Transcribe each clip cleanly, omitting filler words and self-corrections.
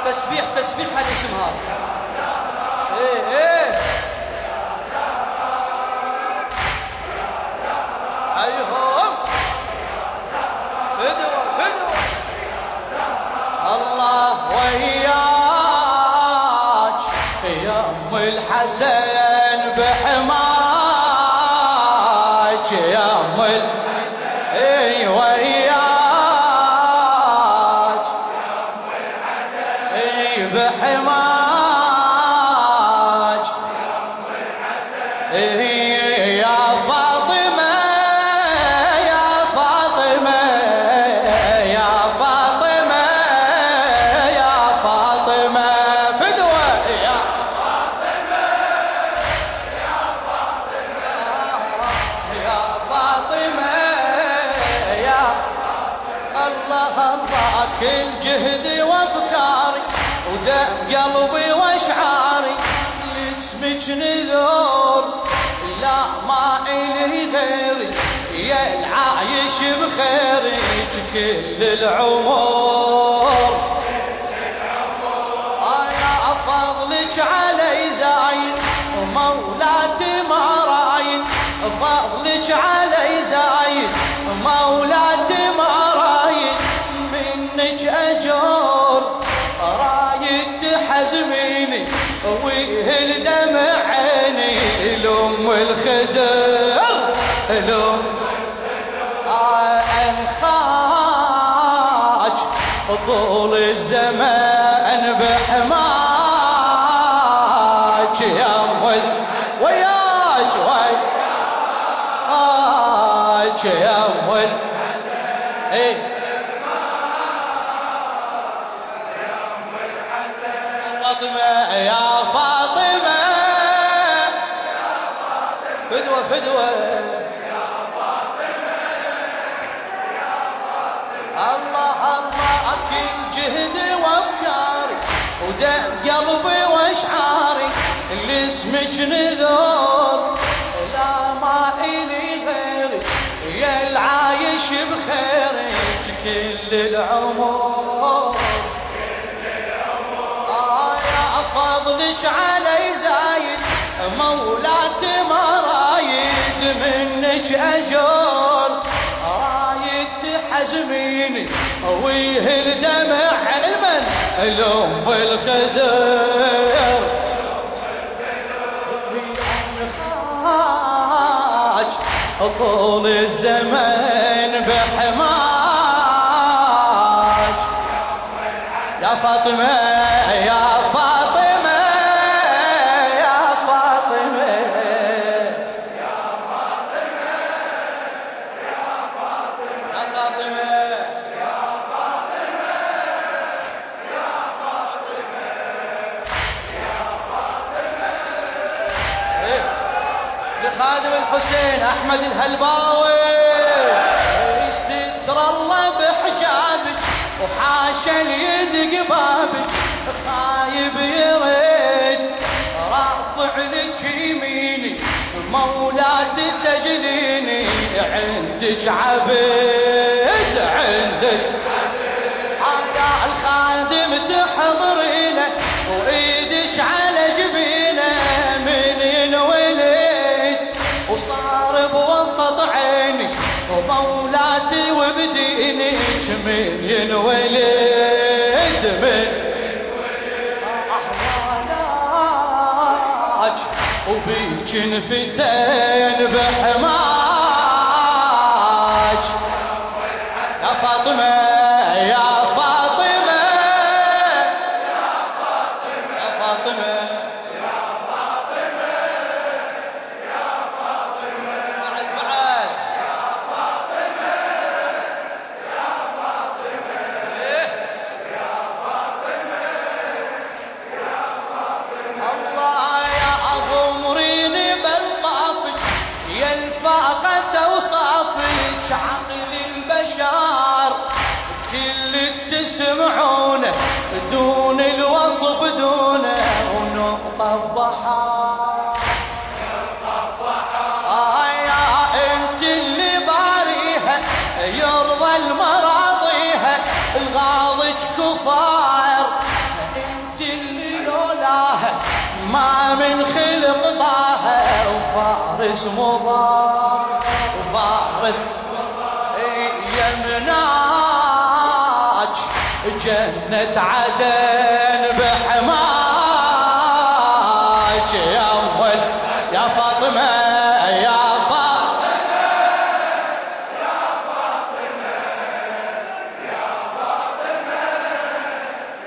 تسبيح تسبيح هالاسم هذا. ايه ايه ايهم فدوة فدوة. الله وياك يا ام الحسن بحماك يا ام اي وياك يا ام الحسن اي بحماك يا ام الحسن اي يا فاطمة يا فاطمة يا فاطمة يا فاطمة فدوة يا فاطمة يا فاطمة يا فاطمة يا الله الله كل جهدي وافكاري ودق قلبي واشعاري لاسمك نذور لا ما إلي غيرك يا العايش بخيرك كل العمر يا فضلك علي زايد ومولاتي ما رايد فضلك علي زايد مولاتي ما رايد منك أجور رايد تحزميني ويهل دمع عيني لأم الخدر لأم أنخاج طول الزمان بحماج يا أم وياك وياك يا أم ايه فاطمة يا فاطمة يا فاطمة فدوة فدوة يا فاطمة يا فاطمة الله الله كل جهدي وافكاري ودق قلبي واشعاري اللي اسمك نذور لا ما إلي غيرك يا العايش بخيرك كل العمر فضلك علي زايد مولاتي ما رايد منك أجر رايد تحزميني ويهل دمع المن الأم الخدر خاج طول الزمن بحماج يا فاطمة يا فاطمة يا فاطمة يا فاطمة يا فاطمة يا فاطمة يا فاطمة يا فاطمة يا فاطمة لخادم الحسين أحمد الهلباوي ستر الله بحجابك وحاشا اليد قبابك خايب يرد رافع لك يميني مولاتي سجليني عندك عبد عندك يا الخادم تحضرينه وايدك على جبينه من ينولد وصار بوسط عينك ومولاتي وبدينك من ينولد من أحوالك وبيك انفتن بحماج يا فاطمة يا فاطمة يا فاطمة يا فاطمة يا فاطمة يا فاطمة بعد بعد يا فاطمة يا فاطمة يا فاطمة يا فاطمة الله يا أغمريني بلطافك يا الفاقة وصافك عقل البشر كل تسمعونه دون الوصف دونه ونقطة بحار يا انت اللي باريها يرضى المراضيها الغاضج كفار فارس مضى وفارس يمناج جنة عدن بحماج يا أول يا فاطمة يا فاطمة يا فاطمة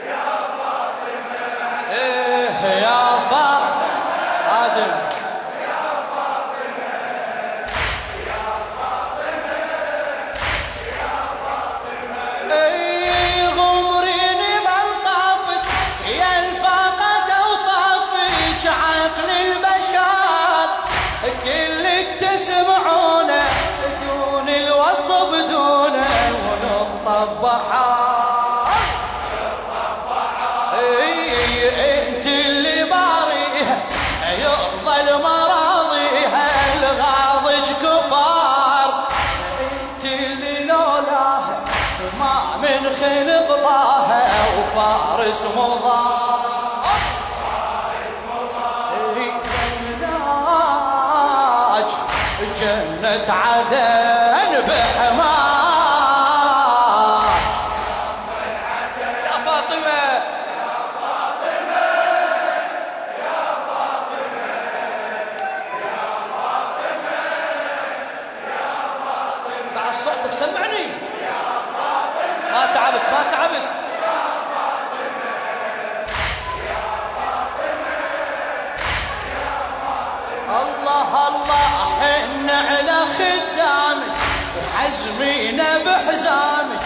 يا فاطمة يا فاطمة يا فاطمة عادل تسمعونه بدون الوصف دونه ونقطة بحار انت اللي باريها يرضى المراضيها الغاضج كفار انت اللي لولاها ما من خلق طاها وفارس مضار جنة عدن بحماج يا فاطمة يا فاطمة يا فاطمة يا فاطمة يا فاطمة بعد صوتك سمعني يا فاطمة ما تعبت ما تعبت الله الله حن على خدامك وحزمينا بحزامك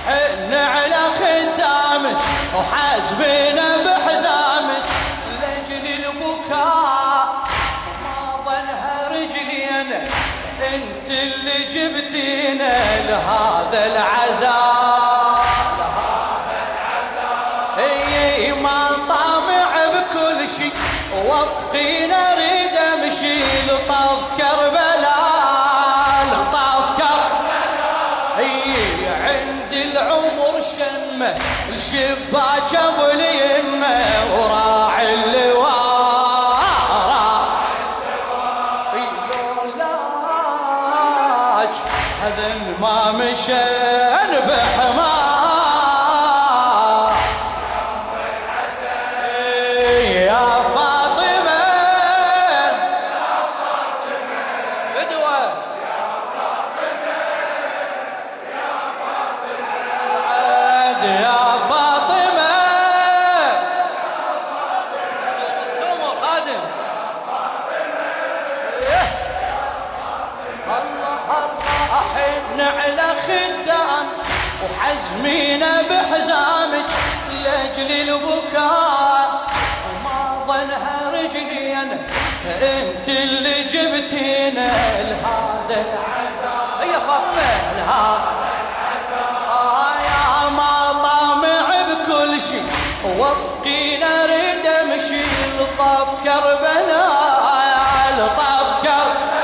حن على خدامك وحزمينا بحزامك لجل البكاء ما ظنها رجلينا انت اللي جبتينا لهذا العزاء اي ما طامع بكل شيء وفقينا ريد امشي لطاف كربلاء لطاف كربلاء هي عند العمر شمه الشباك ابو اليمه وراعي اللواء لولاج هذا ما مشان بحماه على خدام وحزمينا بحزامك لاجل البكاء وما ظنها رجلينا انت اللي جبتينا لهذا العزاء يا فاطمه لهذا العزاء يا ما طامع بكل شيء وفقينا ريد امشي لطاف كربلاء لطاف كربلاء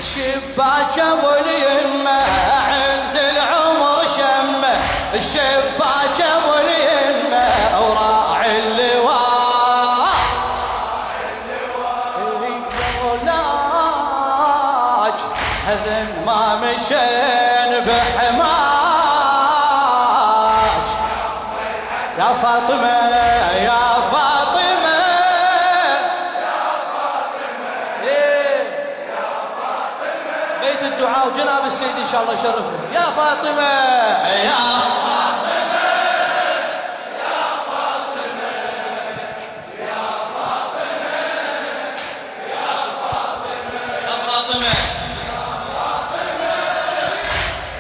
الشباك ابو اليمه عند العمر شمه الشباك ابو اليمه وراعي اللواء لولاج هذا ما مشين بحماج يا فاطمه يا فاطمه الدعاء وجناب السيد ان شاء الله يشرفنا يا فاطمه يا فاطمه يا فاطمه يا فاطمه يا فاطمه يا فاطمه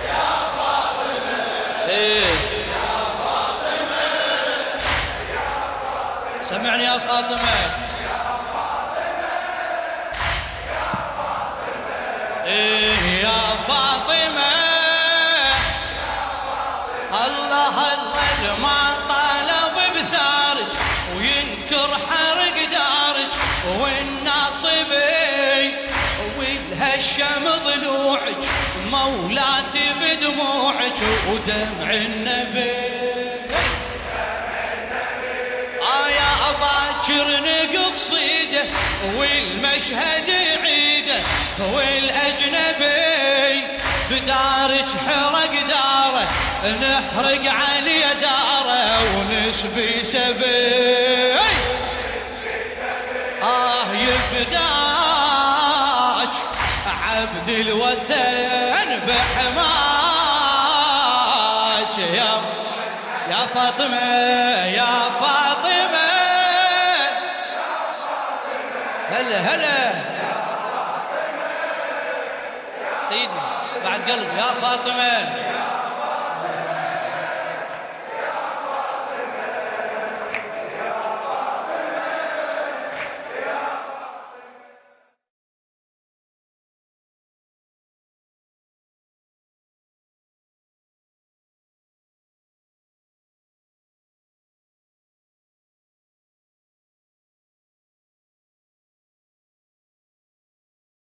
يا فاطمه ايه يا فاطمه سمعني يا فاطمه يا فاطمة الله الله ما طالب بثارج وينكر حرق دارج والناصبي والهشم ضلوعج مولاتي بدموعج ودمع النبي يا أبا باكر نقصيده والمشهد عيده، والأجنبي بدارك حرق داره، نحرق عليه داره ونسبي سبي. يبداك عبد الوثن بحماك يا فاطمة يا فاطمة. هلا هلا سيدنا بعد قلب يا فاطمة.